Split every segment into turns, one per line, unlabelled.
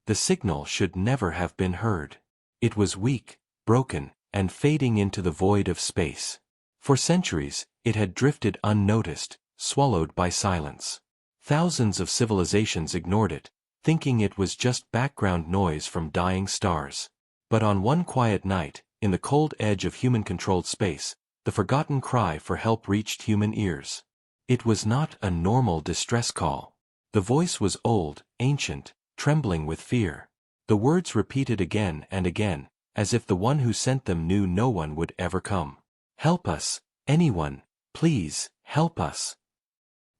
The signal should never have been heard. It was weak, broken, and fading into the void of space. For centuries, it had drifted unnoticed, swallowed by silence. Thousands of civilizations ignored it, thinking it was just background noise from dying stars. But on one quiet night, in the cold edge of human-controlled space, the forgotten cry for help reached human ears. It was not a normal distress call. The voice was old, ancient, trembling with fear. The words repeated again and again, as if the one who sent them knew no one would ever come. "Help us, anyone, please, help us."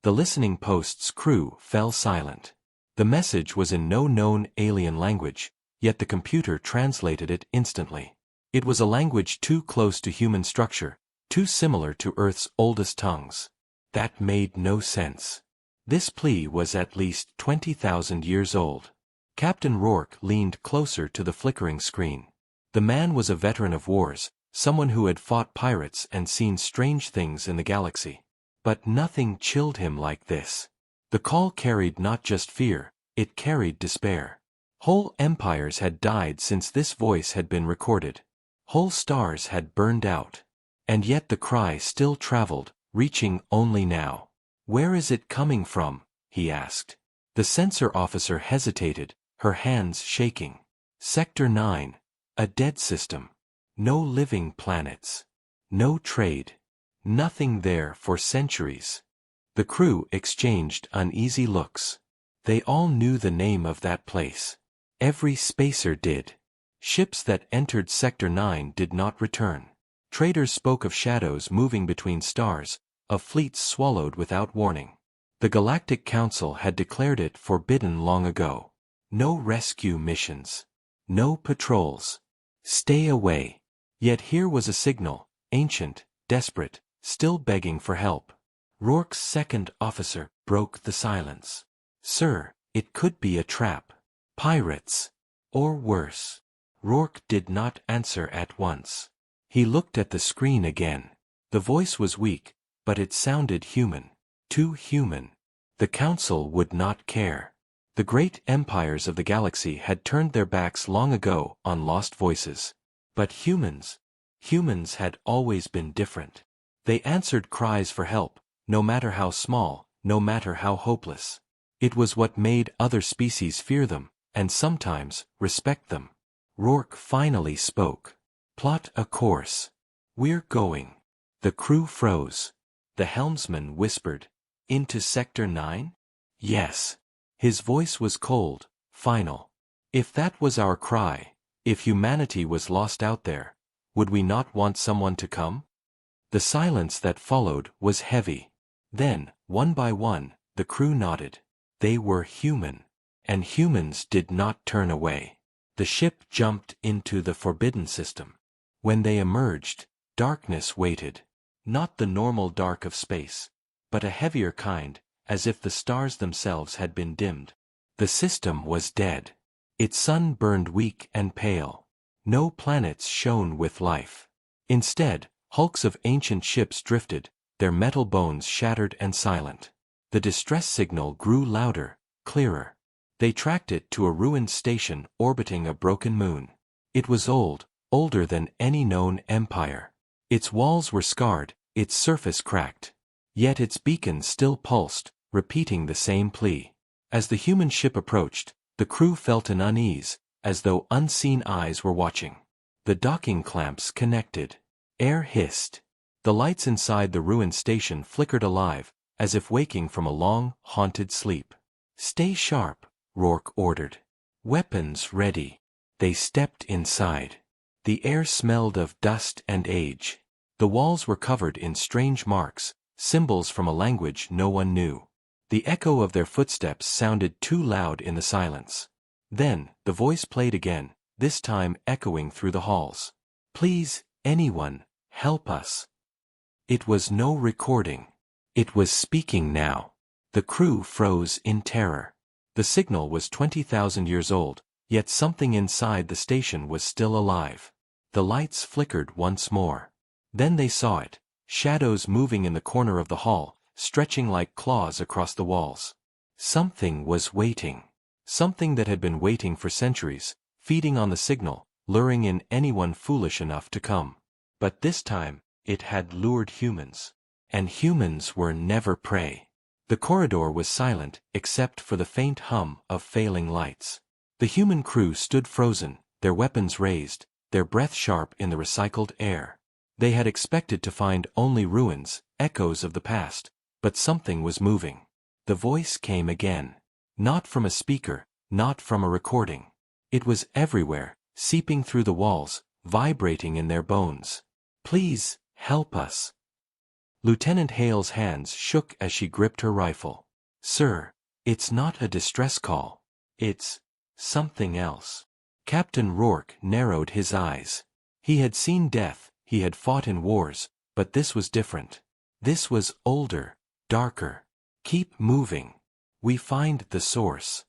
The listening post's crew fell silent. The message was in no known alien language, yet the computer translated it instantly. It was a language too close to human structure, too similar to Earth's oldest tongues. That made no sense. This plea was at least 20,000 years old. Captain Rourke leaned closer to the flickering screen. The man was a veteran of wars, someone who had fought pirates and seen strange things in the galaxy. But nothing chilled him like this. The call carried not just fear, it carried despair. Whole empires had died since this voice had been recorded. Whole stars had burned out. And yet the cry still traveled, reaching only now. "Where is it coming from?" he asked. The sensor officer hesitated, her hands shaking. "Sector 9, a dead system. No living planets. No trade. Nothing there for centuries." The crew exchanged uneasy looks. They all knew the name of that place. Every spacer did. Ships that entered Sector 9 did not return. Traders spoke of shadows moving between stars, of fleets swallowed without warning. The Galactic Council had declared it forbidden long ago. No rescue missions. No patrols. Stay away. Yet here was a signal, ancient, desperate, still begging for help. Rourke's second officer broke the silence. "Sir, it could be a trap. Pirates. Or worse." Rourke did not answer at once. He looked at the screen again. The voice was weak, but it sounded human. Too human. The Council would not care. The great empires of the galaxy had turned their backs long ago on lost voices. But humans had always been different. They answered cries for help, no matter how small, no matter how hopeless. It was what made other species fear them, and sometimes respect them. Rourke finally spoke. "Plot a course. We're going." The crew froze. The helmsman whispered, "Into Sector 9? "Yes." His voice was cold, final. "If that was our cry, if humanity was lost out there, would we not want someone to come?" The silence that followed was heavy. Then, one by one, the crew nodded. They were human. And humans did not turn away. The ship jumped into the forbidden system. When they emerged, darkness waited. Not the normal dark of space, but a heavier kind, as if the stars themselves had been dimmed. The system was dead. Its sun burned weak and pale. No planets shone with life. Instead, hulks of ancient ships drifted, their metal bones shattered and silent. The distress signal grew louder, clearer. They tracked it to a ruined station orbiting a broken moon. It was old, older than any known empire. Its walls were scarred, its surface cracked. Yet its beacon still pulsed, repeating the same plea. As the human ship approached, the crew felt an unease, as though unseen eyes were watching. The docking clamps connected. Air hissed. The lights inside the ruined station flickered alive, as if waking from a long, haunted sleep. "Stay sharp," Rourke ordered. "Weapons ready." They stepped inside. The air smelled of dust and age. The walls were covered in strange marks, symbols from a language no one knew. The echo of their footsteps sounded too loud in the silence. Then, the voice played again, this time echoing through the halls. "Please, anyone, help us." It was no recording. It was speaking now. The crew froze in terror. The signal was 20,000 years old, yet something inside the station was still alive. The lights flickered once more. Then they saw it, shadows moving in the corner of the hall, stretching like claws across the walls. Something was waiting. Something that had been waiting for centuries, feeding on the signal, luring in anyone foolish enough to come. But this time, it had lured humans. And humans were never prey. The corridor was silent, except for the faint hum of failing lights. The human crew stood frozen, their weapons raised, their breath sharp in the recycled air. They had expected to find only ruins, echoes of the past, but something was moving. The voice came again. Not from a speaker, not from a recording. It was everywhere, seeping through the walls, vibrating in their bones. "Please, help us." Lieutenant Hale's hands shook as she gripped her rifle. "Sir, it's not a distress call. It's something else." Captain Rourke narrowed his eyes. He had seen death, he had fought in wars, but this was different. This was older, darker. "Keep moving. We find the source."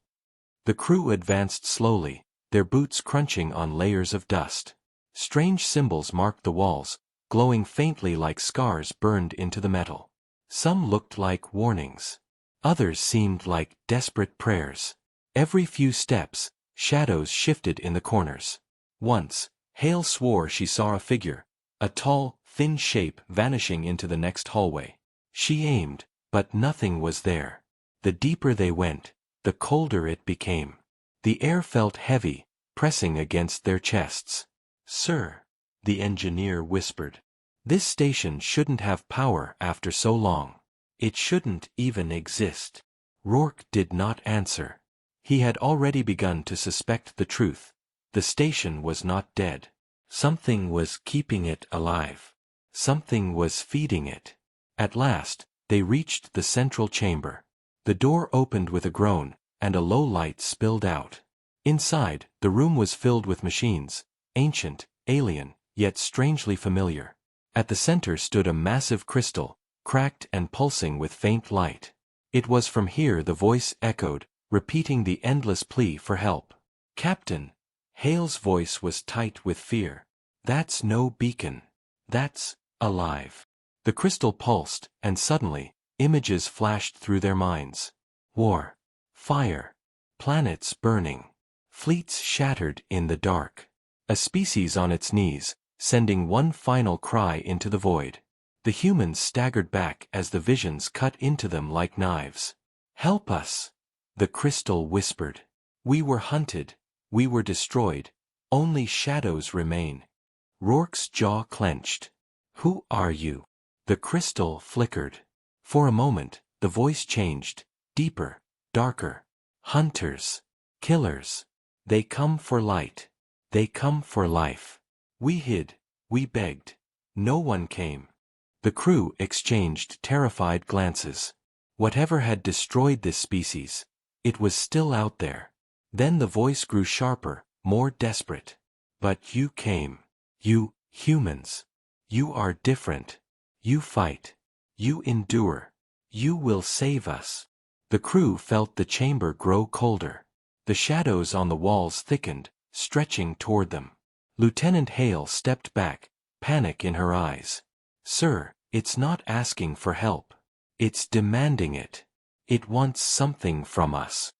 The crew advanced slowly, their boots crunching on layers of dust. Strange symbols marked the walls, glowing faintly like scars burned into the metal. Some looked like warnings. Others seemed like desperate prayers. Every few steps, shadows shifted in the corners. Once, Hale swore she saw a figure, a tall, thin shape vanishing into the next hallway. She aimed, but nothing was there. The deeper they went, the colder it became. The air felt heavy, pressing against their chests. "Sir," the engineer whispered. "This station shouldn't have power after so long. It shouldn't even exist." Rourke did not answer. He had already begun to suspect the truth. The station was not dead. Something was keeping it alive. Something was feeding it. At last, they reached the central chamber. The door opened with a groan, and a low light spilled out. Inside, the room was filled with machines, ancient, alien, yet strangely familiar. At the center stood a massive crystal, cracked and pulsing with faint light. It was from here the voice echoed, repeating the endless plea for help. "Captain." Hale's voice was tight with fear. "That's no beacon. That's alive." The crystal pulsed, and suddenly, images flashed through their minds. War. Fire. Planets burning. Fleets shattered in the dark. A species on its knees, sending one final cry into the void. The humans staggered back as the visions cut into them like knives. "Help us," the crystal whispered. "We were hunted. We were destroyed. Only shadows remain." Rourke's jaw clenched. "Who are you?" The crystal flickered. For a moment, the voice changed, deeper, darker. "Hunters. Killers. They come for light. They come for life. We hid. We begged. No one came." The crew exchanged terrified glances. Whatever had destroyed this species, it was still out there. Then the voice grew sharper, more desperate. "But you came. You, humans. You are different. You fight. You endure. You will save us." The crew felt the chamber grow colder. The shadows on the walls thickened, stretching toward them. Lieutenant Hale stepped back, panic in her eyes. "Sir, it's not asking for help. It's demanding it. It wants something from us."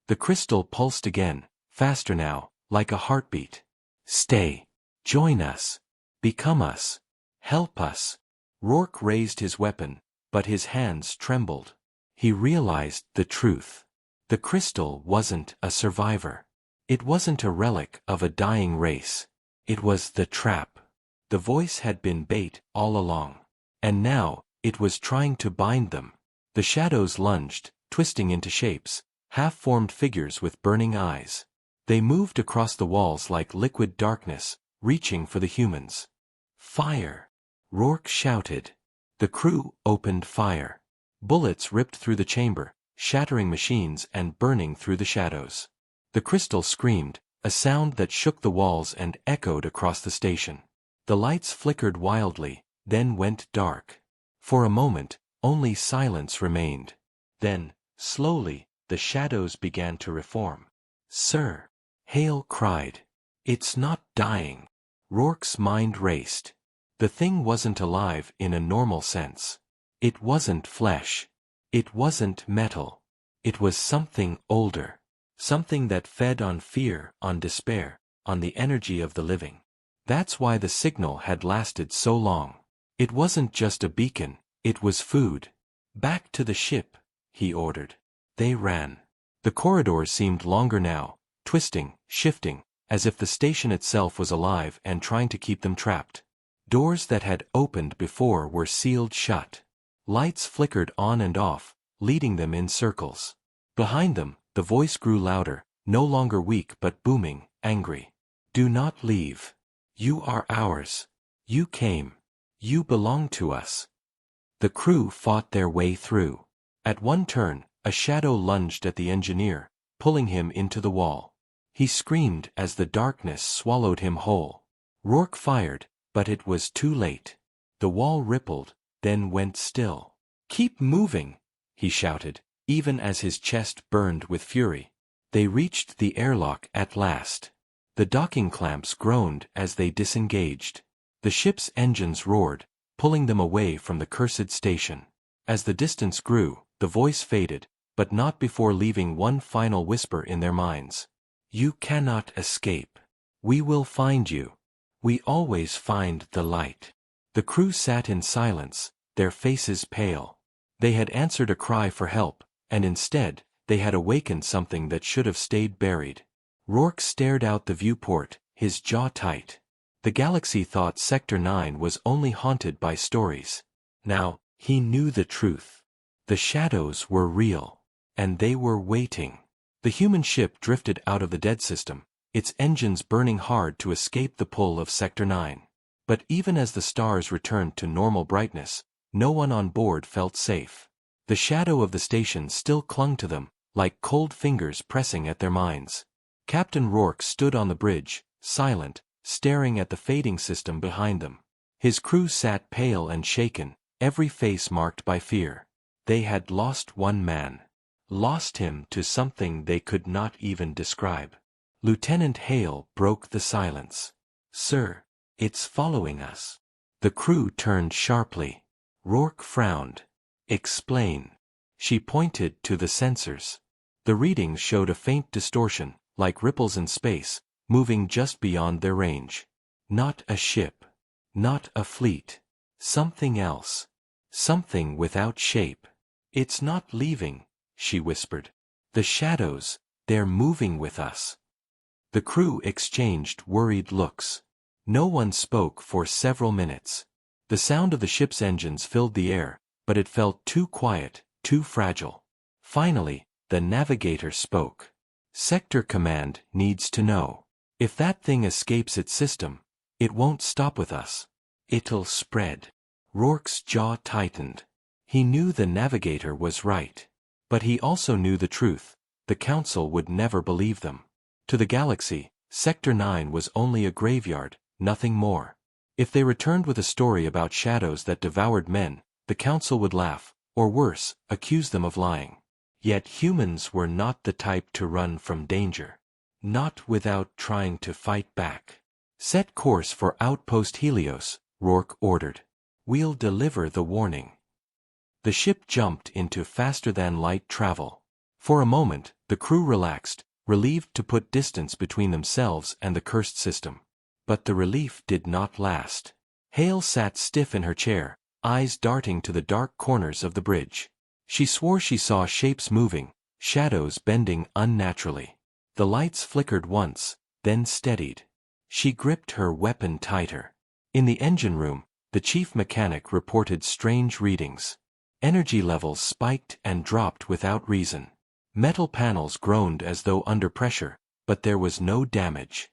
The crystal pulsed again, faster now, like a heartbeat. "Stay. Join us. Become us. Help us." Rourke raised his weapon, but his hands trembled. He realized the truth. The crystal wasn't a survivor. It wasn't a relic of a dying race. It was the trap. The voice had been bait all along. And now, it was trying to bind them. The shadows lunged, twisting into shapes, half-formed figures with burning eyes. They moved across the walls like liquid darkness, reaching for the humans. "Fire!" Rourke shouted. The crew opened fire. Bullets ripped through the chamber, shattering machines and burning through the shadows. The crystal screamed, a sound that shook the walls and echoed across the station. The lights flickered wildly, then went dark. For a moment, only silence remained. Then, slowly, the shadows began to reform. "Sir," Hale cried. "It's not dying." Rourke's mind raced. The thing wasn't alive in a normal sense. It wasn't flesh. It wasn't metal. It was something older. Something that fed on fear, on despair, on the energy of the living. That's why the signal had lasted so long. It wasn't just a beacon, it was food. Back to the ship, he ordered. They ran. The corridors seemed longer now, twisting, shifting, as if the station itself was alive and trying to keep them trapped. Doors that had opened before were sealed shut. Lights flickered on and off, leading them in circles. Behind them, the voice grew louder, no longer weak but booming, angry. Do not leave. You are ours. You came. You belong to us. The crew fought their way through. At one turn, a shadow lunged at the engineer, pulling him into the wall. He screamed as the darkness swallowed him whole. Rourke fired, but it was too late. The wall rippled, then went still. Keep moving, he shouted, even as his chest burned with fury. They reached the airlock at last. The docking clamps groaned as they disengaged. The ship's engines roared, pulling them away from the cursed station. As the distance grew, the voice faded, but not before leaving one final whisper in their minds. You cannot escape. We will find you. We always find the light. The crew sat in silence, their faces pale. They had answered a cry for help, and instead, they had awakened something that should have stayed buried. Rourke stared out the viewport, his jaw tight. The galaxy thought Sector 9 was only haunted by stories. Now, he knew the truth. The shadows were real. And they were waiting. The human ship drifted out of the dead system, its engines burning hard to escape the pull of Sector 9. But even as the stars returned to normal brightness, no one on board felt safe. The shadow of the station still clung to them, like cold fingers pressing at their minds. Captain Rourke stood on the bridge, silent, staring at the fading system behind them. His crew sat pale and shaken, every face marked by fear. They had lost one man. Lost him to something they could not even describe. Lieutenant Hale broke the silence. Sir, it's following us. The crew turned sharply. Rourke frowned. Explain. She pointed to the sensors. The readings showed a faint distortion, like ripples in space, moving just beyond their range. Not a ship. Not a fleet. Something else. Something without shape. It's not leaving, she whispered. The shadows, they're moving with us. The crew exchanged worried looks. No one spoke for several minutes. The sound of the ship's engines filled the air, but it felt too quiet, too fragile. Finally, the navigator spoke. Sector Command needs to know. If that thing escapes its system, it won't stop with us. It'll spread. Rourke's jaw tightened. He knew the navigator was right. But he also knew the truth. The Council would never believe them. To the galaxy, Sector 9 was only a graveyard, nothing more. If they returned with a story about shadows that devoured men, the Council would laugh, or worse, accuse them of lying. Yet humans were not the type to run from danger. Not without trying to fight back. Set course for Outpost Helios, Rourke ordered. We'll deliver the warning. The ship jumped into faster-than-light travel. For a moment, the crew relaxed, relieved to put distance between themselves and the cursed system. But the relief did not last. Hale sat stiff in her chair, eyes darting to the dark corners of the bridge. She swore she saw shapes moving, shadows bending unnaturally. The lights flickered once, then steadied. She gripped her weapon tighter. In the engine room, the chief mechanic reported strange readings. Energy levels spiked and dropped without reason. Metal panels groaned as though under pressure, but there was no damage.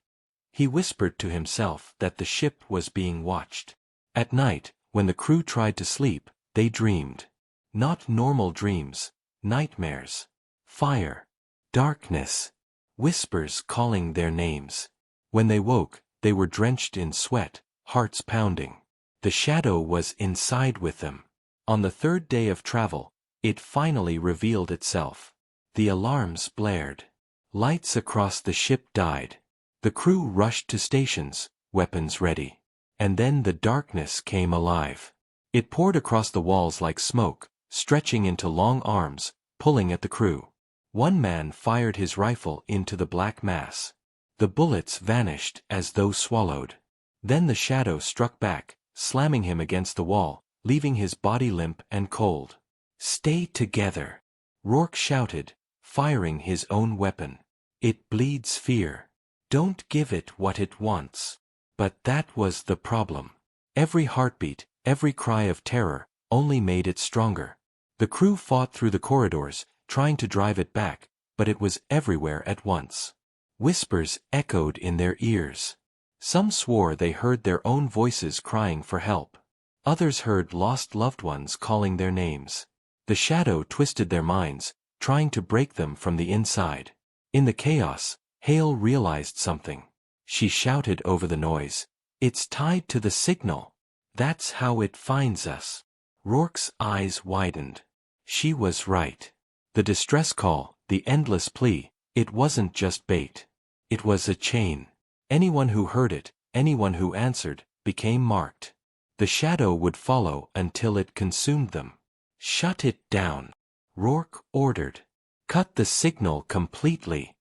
He whispered to himself that the ship was being watched. At night, when the crew tried to sleep, they dreamed. Not normal dreams, nightmares. Fire. Darkness. Whispers calling their names. When they woke, they were drenched in sweat, hearts pounding. The shadow was inside with them. On the third day of travel, it finally revealed itself. The alarms blared. Lights across the ship died. The crew rushed to stations, weapons ready. And then the darkness came alive. It poured across the walls like smoke, stretching into long arms, pulling at the crew. One man fired his rifle into the black mass. The bullets vanished as though swallowed. Then the shadow struck back, slamming him against the wall, leaving his body limp and cold. "Stay together," Rourke shouted, firing his own weapon. "It bleeds fear. Don't give it what it wants." But that was the problem. Every heartbeat, every cry of terror, only made it stronger. The crew fought through the corridors, trying to drive it back, but it was everywhere at once. Whispers echoed in their ears. Some swore they heard their own voices crying for help. Others heard lost loved ones calling their names. The shadow twisted their minds, trying to break them from the inside. In the chaos, Hale realized something. She shouted over the noise, "It's tied to the signal. That's how it finds us." Rourke's eyes widened. She was right. The distress call, the endless plea, it wasn't just bait. It was a chain. Anyone who heard it, anyone who answered, became marked. The shadow would follow until it consumed them. "Shut it down," Rourke ordered. "Cut the signal completely."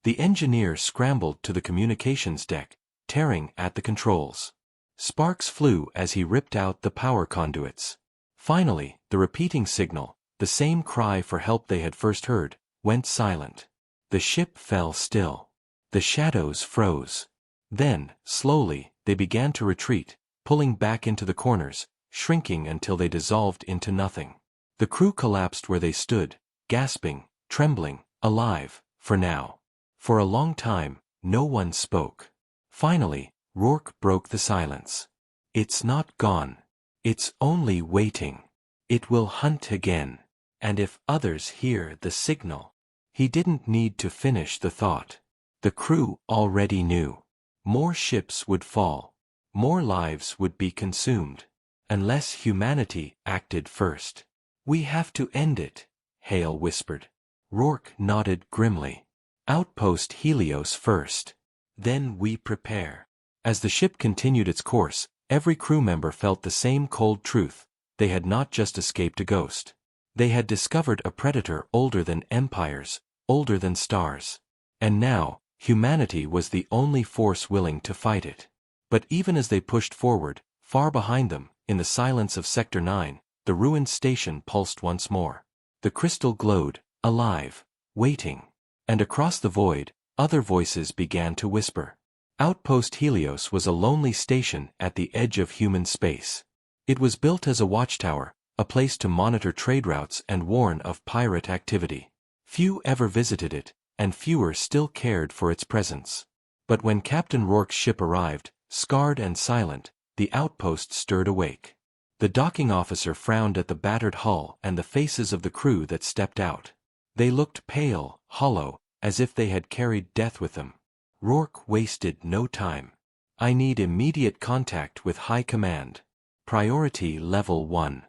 The engineer scrambled to the communications deck, tearing at the controls. Sparks flew as he ripped out the power conduits. Finally, the repeating signal, the same cry for help they had first heard, went silent. The ship fell still. The shadows froze. Then, slowly, they began to retreat, pulling back into the corners, shrinking until they dissolved into nothing. The crew collapsed where they stood, gasping, trembling, alive, for now. For a long time, no one spoke. Finally, Rourke broke the silence. "It's not gone. It's only waiting. It will hunt again. And if others hear the signal." He didn't need to finish the thought. The crew already knew. More ships would fall. More lives would be consumed. Unless humanity acted first. "We have to end it," Hale whispered. Rourke nodded grimly. "Outpost Helios first. Then we prepare." As the ship continued its course, every crew member felt the same cold truth. They had not just escaped a ghost. They had discovered a predator older than empires, older than stars. And now, humanity was the only force willing to fight it. But even as they pushed forward, far behind them, in the silence of Sector 9, the ruined station pulsed once more. The crystal glowed, alive, waiting. And across the void, other voices began to whisper. Outpost Helios was a lonely station at the edge of human space. It was built as a watchtower, a place to monitor trade routes and warn of pirate activity. Few ever visited it, and fewer still cared for its presence. But when Captain Rourke's ship arrived, scarred and silent, the outpost stirred awake. The docking officer frowned at the battered hull and the faces of the crew that stepped out. They looked pale, hollow, as if they had carried death with them. Rourke wasted no time. "I need immediate contact with High Command. Priority Level 1.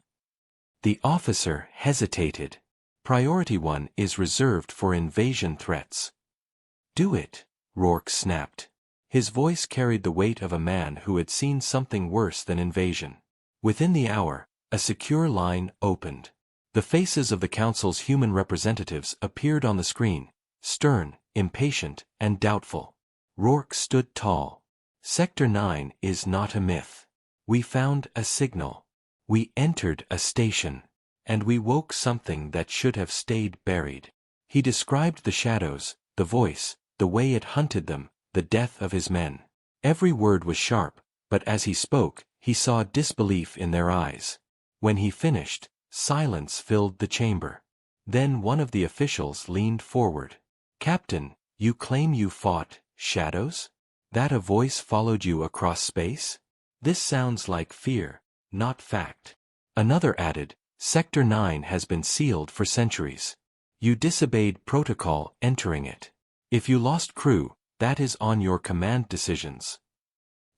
The officer hesitated. "Priority 1 is reserved for invasion threats." "Do it," Rourke snapped. His voice carried the weight of a man who had seen something worse than invasion. Within the hour, a secure line opened. The faces of the Council's human representatives appeared on the screen, stern, impatient, and doubtful. Rourke stood tall. "Sector 9 is not a myth. We found a signal. We entered a station. And we woke something that should have stayed buried." He described the shadows, the voice, the way it hunted them, the death of his men. Every word was sharp, but as he spoke, he saw disbelief in their eyes. When he finished, silence filled the chamber. Then one of the officials leaned forward. "Captain, you claim you fought shadows? That a voice followed you across space? This sounds like fear, not fact." Another added, "Sector 9 has been sealed for centuries. You disobeyed protocol entering it. If you lost crew, that is on your command decisions."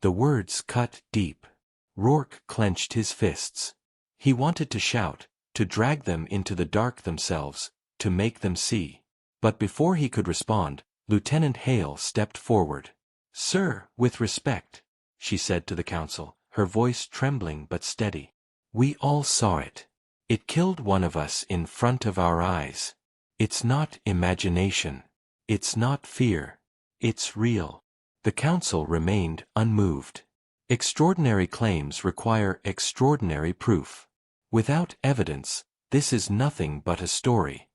The words cut deep. Rourke clenched his fists. He wanted to shout, to drag them into the dark themselves, to make them see. But before he could respond, Lieutenant Hale stepped forward. "Sir, with respect," she said to the Council, her voice trembling but steady. "We all saw it. It killed one of us in front of our eyes. It's not imagination. It's not fear. It's real. The council remained unmoved. Extraordinary claims require extraordinary proof. Without evidence, this is nothing but a story.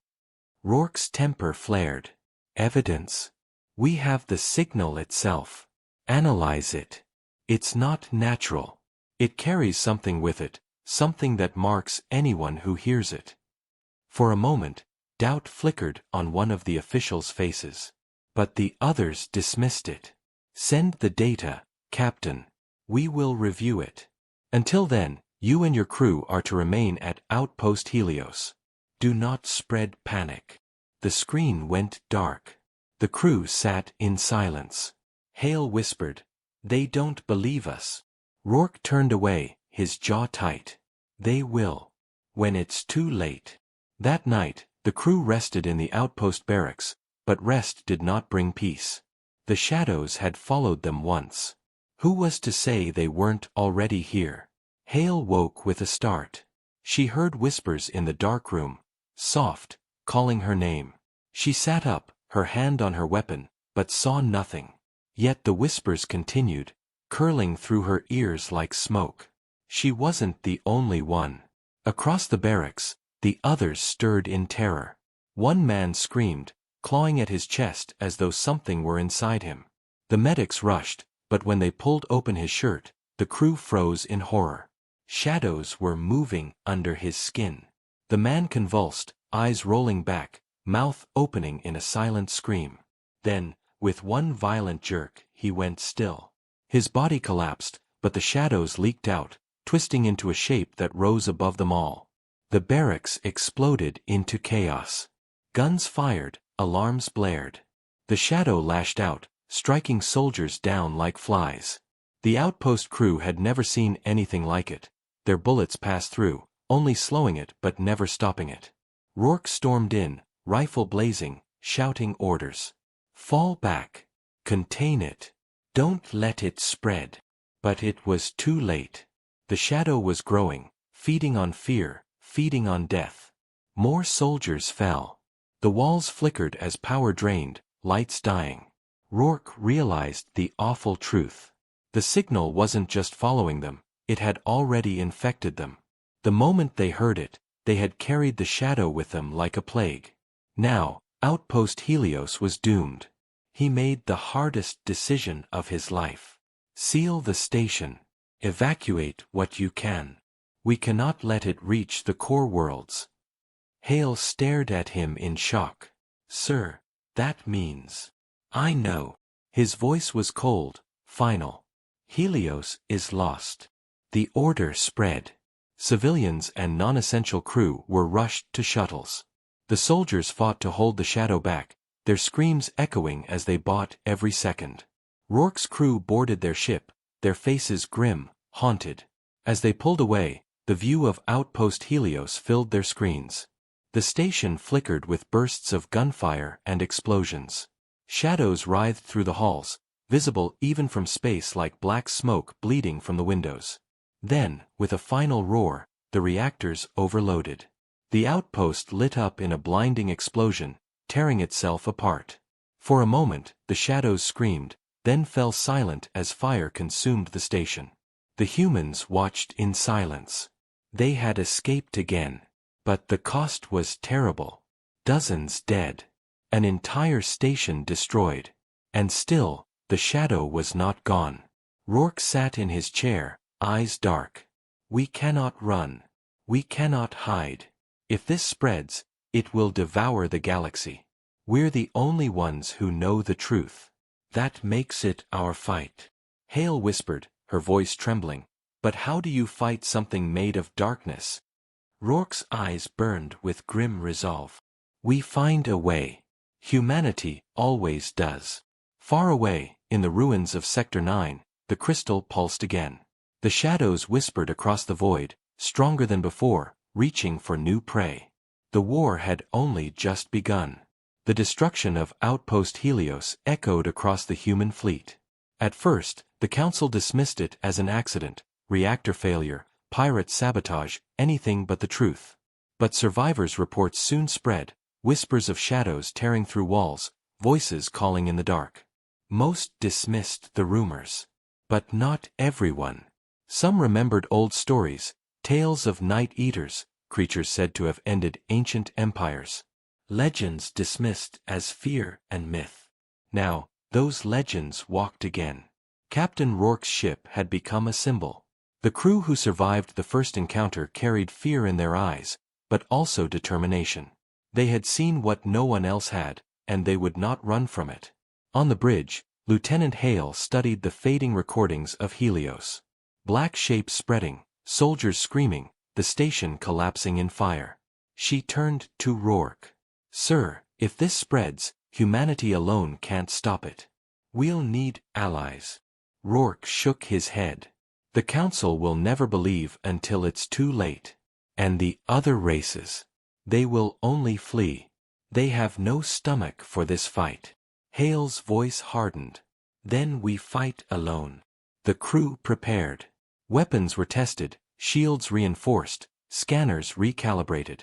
Rourke's temper flared. Evidence? We have the signal itself. Analyze it. It's not natural. It carries something with it, something that marks anyone who hears it. For a moment, doubt flickered on one of the officials' faces. But the others dismissed it. Send the data, Captain. We will review it. Until then, you and your crew are to remain at Outpost Helios. Do not spread panic. The screen went dark. The crew sat in silence. Hale whispered, "They don't believe us." Rourke turned away, his jaw tight. "They will. When it's too late." That night, the crew rested in the outpost barracks, but rest did not bring peace. The shadows had followed them once. Who was to say they weren't already here? Hale woke with a start. She heard whispers in the dark room, soft, calling her name. She sat up, her hand on her weapon, but saw nothing. Yet the whispers continued, curling through her ears like smoke. She wasn't the only one. Across the barracks, the others stirred in terror. One man screamed, clawing at his chest as though something were inside him. The medics rushed, but when they pulled open his shirt, the crew froze in horror. Shadows were moving under his skin. The man convulsed, eyes rolling back, mouth opening in a silent scream. Then, with one violent jerk, he went still. His body collapsed, but the shadows leaked out, twisting into a shape that rose above them all. The barracks exploded into chaos. Guns fired, alarms blared. The shadow lashed out, striking soldiers down like flies. The outpost crew had never seen anything like it. Their bullets passed through, only slowing it but never stopping it. Rourke stormed in, rifle blazing, shouting orders. "Fall back. Contain it. Don't let it spread." But it was too late. The shadow was growing, feeding on fear, feeding on death. More soldiers fell. The walls flickered as power drained, lights dying. Rourke realized the awful truth. The signal wasn't just following them, it had already infected them. The moment they heard it, they had carried the shadow with them like a plague. Now, Outpost Helios was doomed. He made the hardest decision of his life. Seal the station. Evacuate what you can. We cannot let it reach the core worlds. Hale stared at him in shock. "Sir, that means—" "I know." His voice was cold, final. "Helios is lost." The order spread. Civilians and non-essential crew were rushed to shuttles. The soldiers fought to hold the shadow back, their screams echoing as they bought every second. Rourke's crew boarded their ship, their faces grim, haunted. As they pulled away, the view of Outpost Helios filled their screens. The station flickered with bursts of gunfire and explosions. Shadows writhed through the halls, visible even from space like black smoke bleeding from the windows. Then, with a final roar, the reactors overloaded. The outpost lit up in a blinding explosion, tearing itself apart. For a moment, the shadows screamed, then fell silent as fire consumed the station. The humans watched in silence. They had escaped again. But the cost was terrible. Dozens dead. An entire station destroyed. And still, the shadow was not gone. Rourke sat in his chair, eyes dark. "We cannot run. We cannot hide. If this spreads, it will devour the galaxy. We're the only ones who know the truth. That makes it our fight." Hale whispered, her voice trembling. "But how do you fight something made of darkness?" Rourke's eyes burned with grim resolve. "We find a way. Humanity always does." Far away, in the ruins of Sector 9, the crystal pulsed again. The shadows whispered across the void, stronger than before, reaching for new prey. The war had only just begun. The destruction of Outpost Helios echoed across the human fleet. At first, the Council dismissed it as an accident, reactor failure, pirate sabotage, anything but the truth. But survivors' reports soon spread, whispers of shadows tearing through walls, voices calling in the dark. Most dismissed the rumors. But not everyone. Some remembered old stories, tales of night-eaters, creatures said to have ended ancient empires. Legends dismissed as fear and myth. Now, those legends walked again. Captain Rourke's ship had become a symbol. The crew who survived the first encounter carried fear in their eyes, but also determination. They had seen what no one else had, and they would not run from it. On the bridge, Lieutenant Hale studied the fading recordings of Helios. Black shapes spreading, soldiers screaming, the station collapsing in fire. She turned to Rourke. "Sir, if this spreads, humanity alone can't stop it. We'll need allies." Rourke shook his head. "The Council will never believe until it's too late. And the other races? They will only flee. They have no stomach for this fight." Hale's voice hardened. "Then we fight alone." The crew prepared. Weapons were tested, shields reinforced, scanners recalibrated.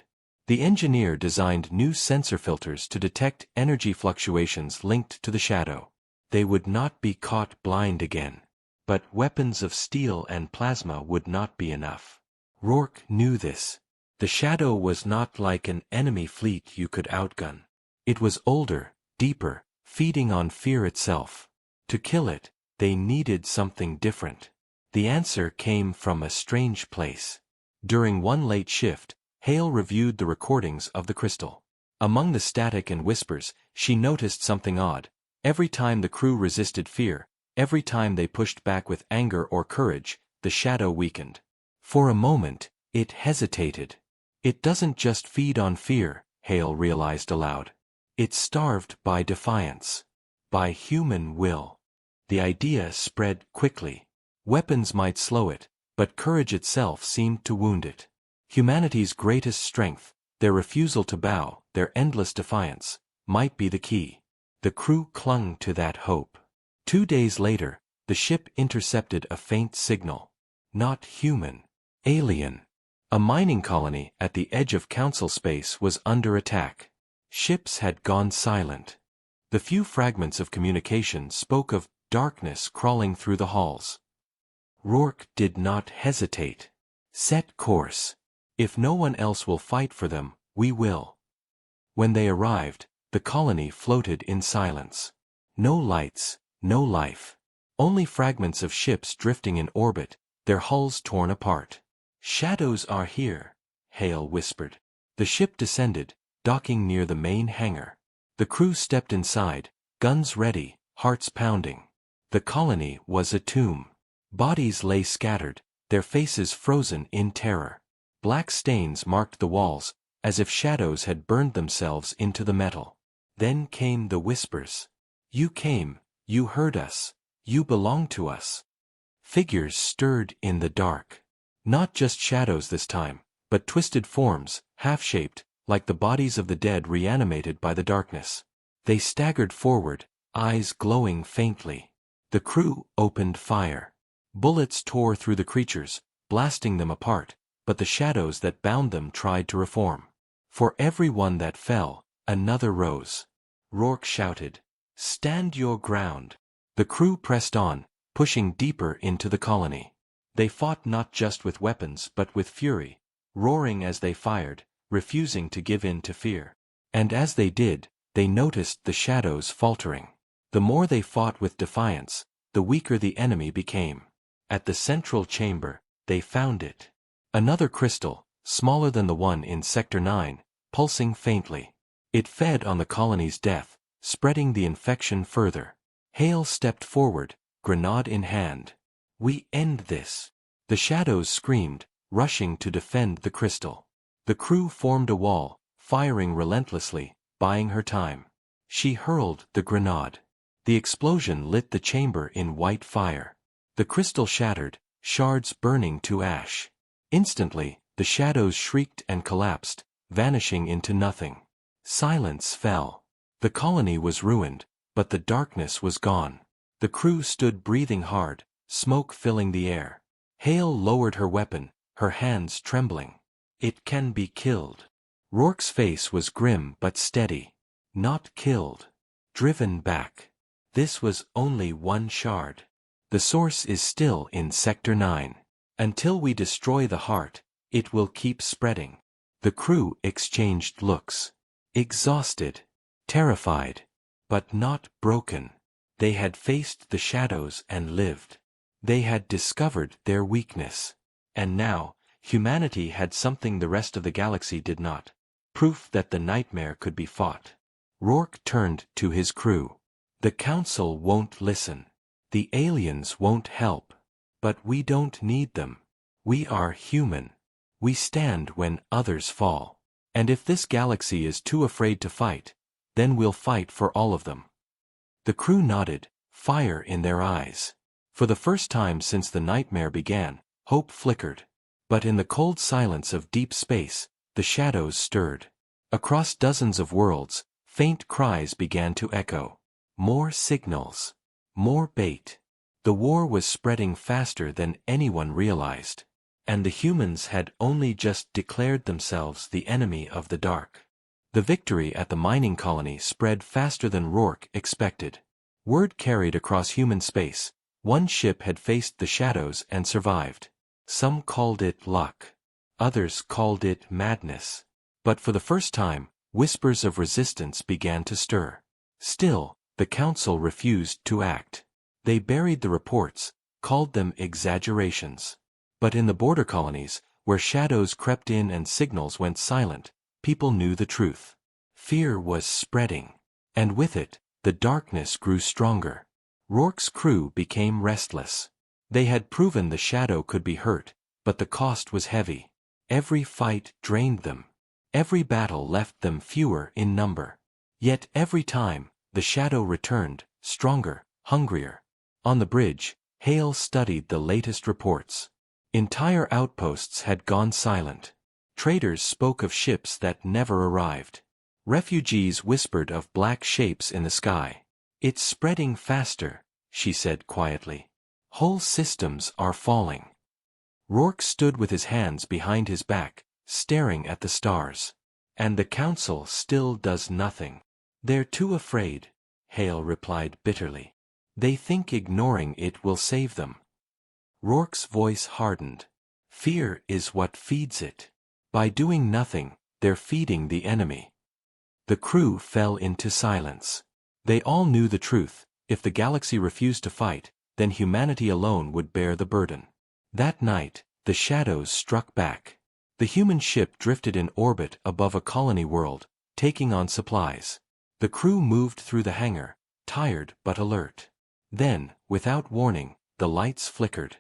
The engineer designed new sensor filters to detect energy fluctuations linked to the shadow. They would not be caught blind again. But weapons of steel and plasma would not be enough. Rourke knew this. The shadow was not like an enemy fleet you could outgun. It was older, deeper, feeding on fear itself. To kill it, they needed something different. The answer came from a strange place. During one late shift, Hale reviewed the recordings of the crystal. Among the static and whispers, she noticed something odd. Every time the crew resisted fear, every time they pushed back with anger or courage, the shadow weakened. For a moment, it hesitated. It doesn't just feed on fear, Hale realized aloud. It's starved by defiance. By human will. The idea spread quickly. Weapons might slow it, but courage itself seemed to wound it. Humanity's greatest strength, their refusal to bow, their endless defiance, might be the key. The crew clung to that hope. 2 days later, the ship intercepted a faint signal. Not human. Alien. A mining colony at the edge of Council space was under attack. Ships had gone silent. The few fragments of communication spoke of darkness crawling through the halls. Rourke did not hesitate. "Set course. If no one else will fight for them, we will." When they arrived, the colony floated in silence. No lights, no life. Only fragments of ships drifting in orbit, their hulls torn apart. "Shadows are here," Hale whispered. The ship descended, docking near the main hangar. The crew stepped inside, guns ready, hearts pounding. The colony was a tomb. Bodies lay scattered, their faces frozen in terror. Black stains marked the walls, as if shadows had burned themselves into the metal. Then came the whispers. "You came, you heard us, you belong to us." Figures stirred in the dark. Not just shadows this time, but twisted forms, half-shaped, like the bodies of the dead reanimated by the darkness. They staggered forward, eyes glowing faintly. The crew opened fire. Bullets tore through the creatures, blasting them apart, but the shadows that bound them tried to reform. For every one that fell, another rose. Rourke shouted, "Stand your ground." The crew pressed on, pushing deeper into the colony. They fought not just with weapons but with fury, roaring as they fired, refusing to give in to fear. And as they did, they noticed the shadows faltering. The more they fought with defiance, the weaker the enemy became. At the central chamber, they found it. Another crystal, smaller than the one in Sector 9, pulsing faintly. It fed on the colony's death, spreading the infection further. Hale stepped forward, grenade in hand. "We end this." The shadows screamed, rushing to defend the crystal. The crew formed a wall, firing relentlessly, buying her time. She hurled the grenade. The explosion lit the chamber in white fire. The crystal shattered, shards burning to ash. Instantly, the shadows shrieked and collapsed, vanishing into nothing. Silence fell. The colony was ruined, but the darkness was gone. The crew stood breathing hard, smoke filling the air. Hale lowered her weapon, her hands trembling. "It can be killed." Rourke's face was grim but steady. Not killed. Driven back. This was only one shard. The source is still in Sector 9. Until we destroy the heart, it will keep spreading. The crew exchanged looks. Exhausted. Terrified. But not broken. They had faced the shadows and lived. They had discovered their weakness. And now, humanity had something the rest of the galaxy did not. Proof that the nightmare could be fought. Rourke turned to his crew. The Council won't listen. The aliens won't help. But we don't need them. We are human. We stand when others fall. And if this galaxy is too afraid to fight, then we'll fight for all of them. The crew nodded, fire in their eyes. For the first time since the nightmare began, hope flickered. But in the cold silence of deep space, the shadows stirred. Across dozens of worlds, faint cries began to echo. More signals. More bait. The war was spreading faster than anyone realized. And the humans had only just declared themselves the enemy of the dark. The victory at the mining colony spread faster than Rourke expected. Word carried across human space. One ship had faced the shadows and survived. Some called it luck. Others called it madness. But for the first time, whispers of resistance began to stir. Still, the Council refused to act. They buried the reports, called them exaggerations. But in the border colonies, where shadows crept in and signals went silent, people knew the truth. Fear was spreading. And with it, the darkness grew stronger. Rourke's crew became restless. They had proven the shadow could be hurt, but the cost was heavy. Every fight drained them. Every battle left them fewer in number. Yet every time, the shadow returned, stronger, hungrier. On the bridge, Hale studied the latest reports. Entire outposts had gone silent. Traders spoke of ships that never arrived. Refugees whispered of black shapes in the sky. It's spreading faster, she said quietly. Whole systems are falling. Rourke stood with his hands behind his back, staring at the stars. And the Council still does nothing. They're too afraid, Hale replied bitterly. They think ignoring it will save them. Rourke's voice hardened. Fear is what feeds it. By doing nothing, they're feeding the enemy. The crew fell into silence. They all knew the truth. If the galaxy refused to fight, then humanity alone would bear the burden. That night, the shadows struck back. The human ship drifted in orbit above a colony world, taking on supplies. The crew moved through the hangar, tired but alert. Then, without warning, the lights flickered.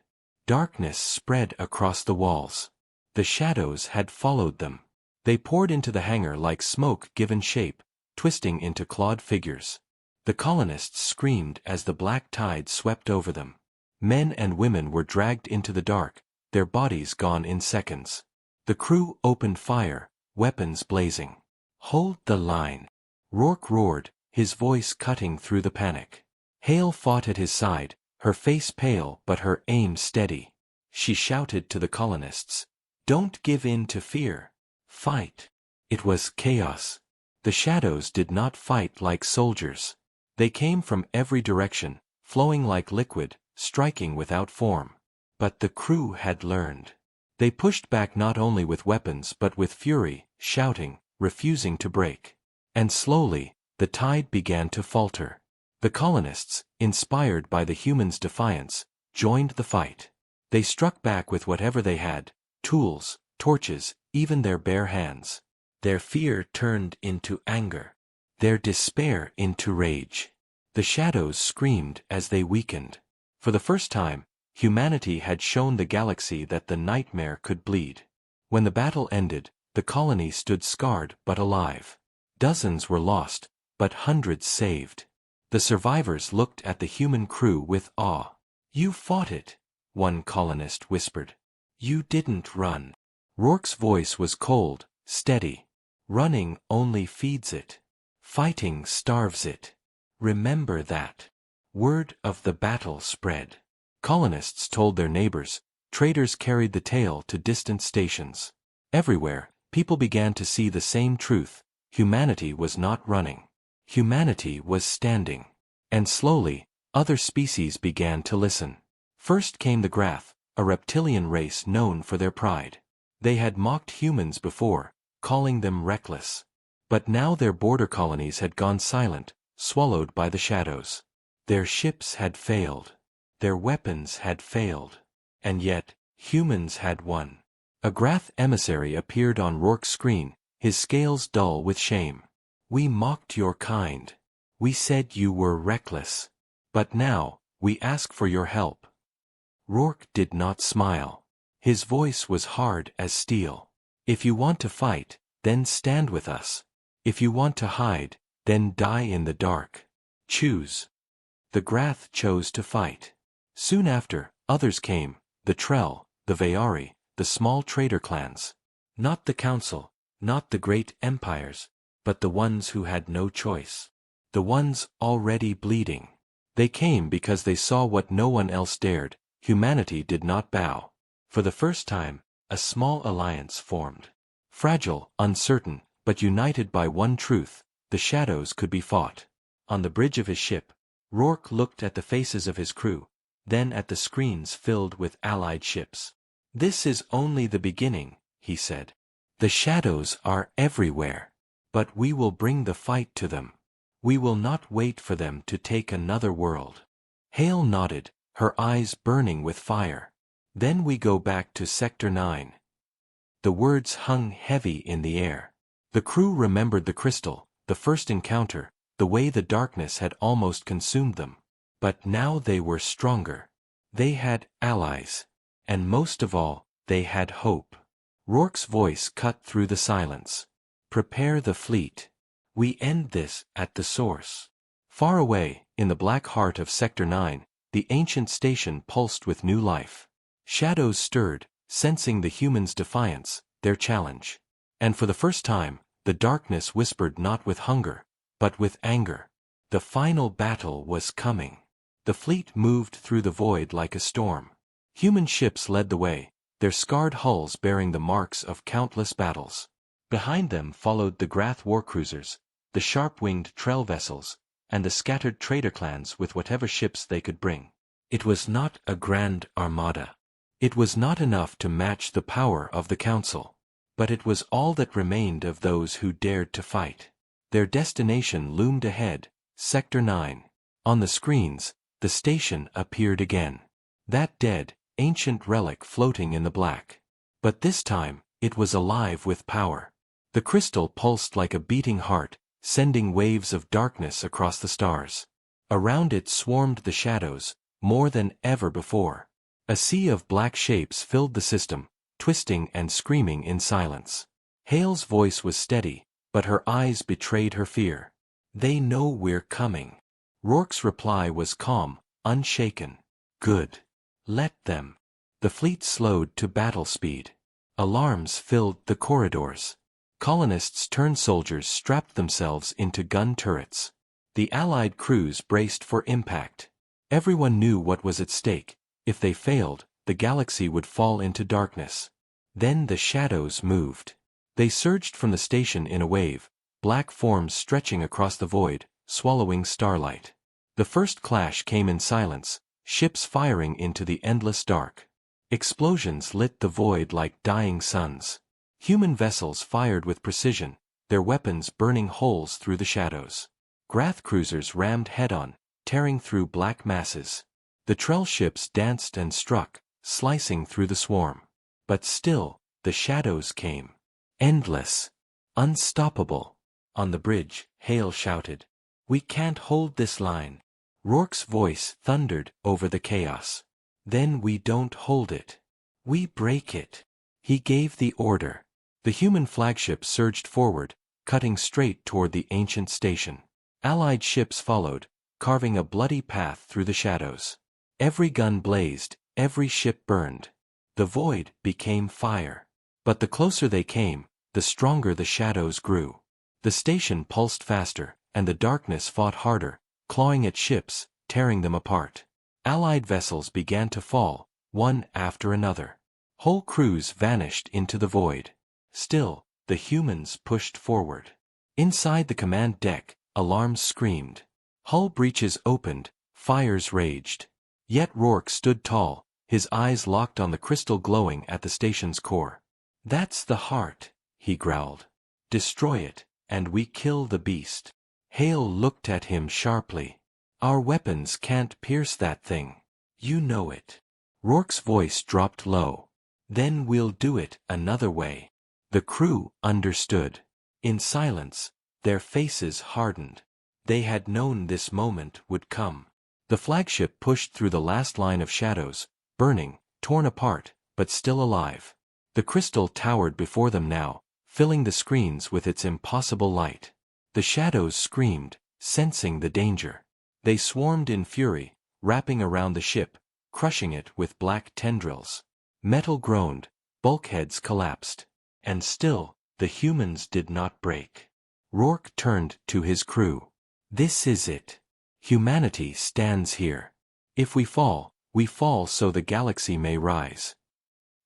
Darkness spread across the walls. The shadows had followed them. They poured into the hangar like smoke given shape, twisting into clawed figures. The colonists screamed as the black tide swept over them. Men and women were dragged into the dark, their bodies gone in seconds. The crew opened fire, weapons blazing. Hold the line. Rourke roared, his voice cutting through the panic. Hale fought at his side, her face pale but her aim steady. She shouted to the colonists, "Don't give in to fear. Fight." It was chaos. The shadows did not fight like soldiers. They came from every direction, flowing like liquid, striking without form. But the crew had learned. They pushed back not only with weapons but with fury, shouting, refusing to break. And slowly, the tide began to falter. The colonists, inspired by the humans' defiance, joined the fight. They struck back with whatever they had, tools, torches, even their bare hands. Their fear turned into anger. Their despair into rage. The shadows screamed as they weakened. For the first time, humanity had shown the galaxy that the nightmare could bleed. When the battle ended, the colony stood scarred but alive. Dozens were lost, but hundreds saved. The survivors looked at the human crew with awe. "You fought it," one colonist whispered. "You didn't run." Rourke's voice was cold, steady. "Running only feeds it. Fighting starves it. Remember that." Word of the battle spread. Colonists told their neighbors, traders carried the tale to distant stations. Everywhere, People began to see the same truth: humanity was not running. Humanity was standing. And slowly, other species began to listen. First came the Grath, a reptilian race known for their pride. They had mocked humans before, calling them reckless. But now their border colonies had gone silent, swallowed by the shadows. Their ships had failed. Their weapons had failed. And yet, humans had won. A Grath emissary appeared on Rourke's screen, his scales dull with shame. "We mocked your kind. We said you were reckless. But now, we ask for your help." Rourke did not smile. His voice was hard as steel. "If you want to fight, then stand with us. If you want to hide, then die in the dark. Choose." The Grath chose to fight. Soon after, others came: the Trell, the Veari, the small trader clans. Not the council, not the great empires, but the ones who had no choice. The ones already bleeding. They came because they saw what no one else dared: humanity did not bow. For the first time, a small alliance formed. Fragile, uncertain, but united by one truth: the shadows could be fought. On the bridge of his ship, Rourke looked at the faces of his crew, then at the screens filled with allied ships. "This is only the beginning," he said. "The shadows are everywhere. But we will bring the fight to them. We will not wait for them to take another world." Hale nodded, her eyes burning with fire. "Then we go back to Sector 9. The words hung heavy in the air. The crew remembered the crystal, the first encounter, the way the darkness had almost consumed them. But now they were stronger. They had allies. And most of all, they had hope. Rourke's voice cut through the silence. "Prepare the fleet. We end this at the source." Far away, in the black heart of Sector 9, the ancient station pulsed with new life. Shadows stirred, sensing the humans' defiance, their challenge. And for the first time, the darkness whispered not with hunger, but with anger. The final battle was coming. The fleet moved through the void like a storm. Human ships led the way, their scarred hulls bearing the marks of countless battles. Behind them followed the Grath warcruisers, the sharp-winged Trell vessels, and the scattered trader clans with whatever ships they could bring. It was not a grand armada. It was not enough to match the power of the Council. But it was all that remained of those who dared to fight. Their destination loomed ahead: Sector 9. On the screens, the station appeared again. That dead, ancient relic floating in the black. But this time, it was alive with power. The crystal pulsed like a beating heart, sending waves of darkness across the stars. Around it swarmed the shadows, more than ever before. A sea of black shapes filled the system, twisting and screaming in silence. Hale's voice was steady, but her eyes betrayed her fear. "They know we're coming." Rourke's reply was calm, unshaken. "Good. Let them." The fleet slowed to battle speed. Alarms filled the corridors. Colonists turned soldiers strapped themselves into gun turrets. The Allied crews braced for impact. Everyone knew what was at stake. If they failed, the galaxy would fall into darkness. Then the shadows moved. They surged from the station in a wave, black forms stretching across the void, swallowing starlight. The first clash came in silence, ships firing into the endless dark. Explosions lit the void like dying suns. Human vessels fired with precision, their weapons burning holes through the shadows. Grath cruisers rammed head-on, tearing through black masses. The Trell ships danced and struck, slicing through the swarm. But still, the shadows came. Endless. Unstoppable. On the bridge, Hale shouted, "We can't hold this line." Rourke's voice thundered over the chaos. "Then we don't hold it. We break it." He gave the order. The human flagship surged forward, cutting straight toward the ancient station. Allied ships followed, carving a bloody path through the shadows. Every gun blazed, every ship burned. The void became fire. But the closer they came, the stronger the shadows grew. The station pulsed faster, and the darkness fought harder, clawing at ships, tearing them apart. Allied vessels began to fall, one after another. Whole crews vanished into the void. Still, the humans pushed forward. Inside the command deck, alarms screamed. Hull breaches opened, fires raged. Yet Rourke stood tall, his eyes locked on the crystal glowing at the station's core. "That's the heart," he growled. "Destroy it, and we kill the beast." Hale looked at him sharply. "Our weapons can't pierce that thing. You know it." Rourke's voice dropped low. "Then we'll do it another way." The crew understood. In silence, their faces hardened. They had known this moment would come. The flagship pushed through the last line of shadows, burning, torn apart, but still alive. The crystal towered before them now, filling the screens with its impossible light. The shadows screamed, sensing the danger. They swarmed in fury, wrapping around the ship, crushing it with black tendrils. Metal groaned, bulkheads collapsed. And still, the humans did not break. Rourke turned to his crew. "This is it. Humanity stands here. If we fall so the galaxy may rise."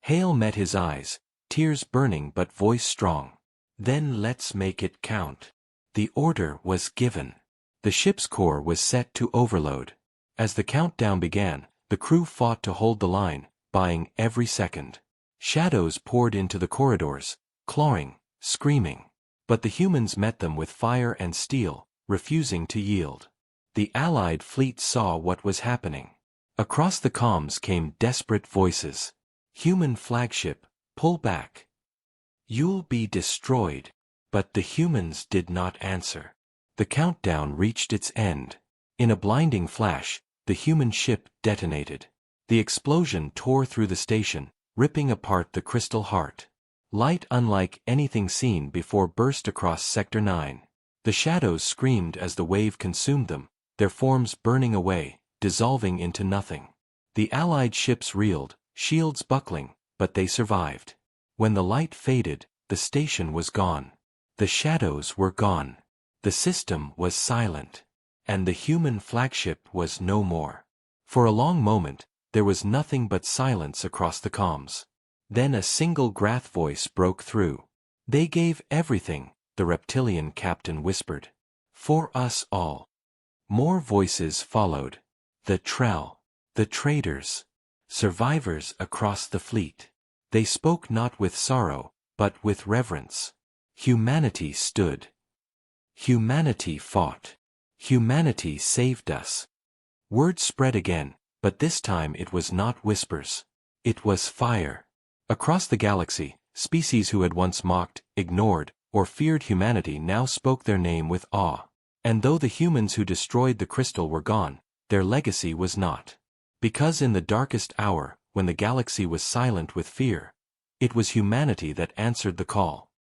Hale met his eyes, tears burning but voice strong. "Then let's make it count." The order was given. The ship's core was set to overload. As the countdown began, the crew fought to hold the line, buying every second. Shadows poured into the corridors, clawing, screaming. But the humans met them with fire and steel, refusing to yield. The Allied fleet saw what was happening. Across the comms came desperate voices. "Human flagship, pull back. You'll be destroyed." But the humans did not answer. The countdown reached its end. In a blinding flash, the human ship detonated. The explosion tore through the station, ripping apart the crystal heart. Light unlike anything seen before burst across Sector 9. The shadows screamed as the wave consumed them, their forms burning away, dissolving into nothing. The Allied ships reeled, shields buckling, but they survived. When the light faded, the station was gone. The shadows were gone. The system was silent. And the human flagship was no more. For a long moment, there was nothing but silence across the comms. Then a single Grath voice broke through. "They gave everything," the reptilian captain whispered. "For us all." More voices followed. The Trell. The traitors. Survivors across the fleet. They spoke not with sorrow, but with reverence. Humanity stood. Humanity fought. Humanity saved us. Word spread again, but this time it was not whispers. It was fire. Across the galaxy, species who had once mocked, ignored, or feared humanity now spoke their name with awe. And though the humans who destroyed the crystal were gone, their legacy was not. Because in the darkest hour, when the galaxy was silent with fear, it was humanity that answered the call.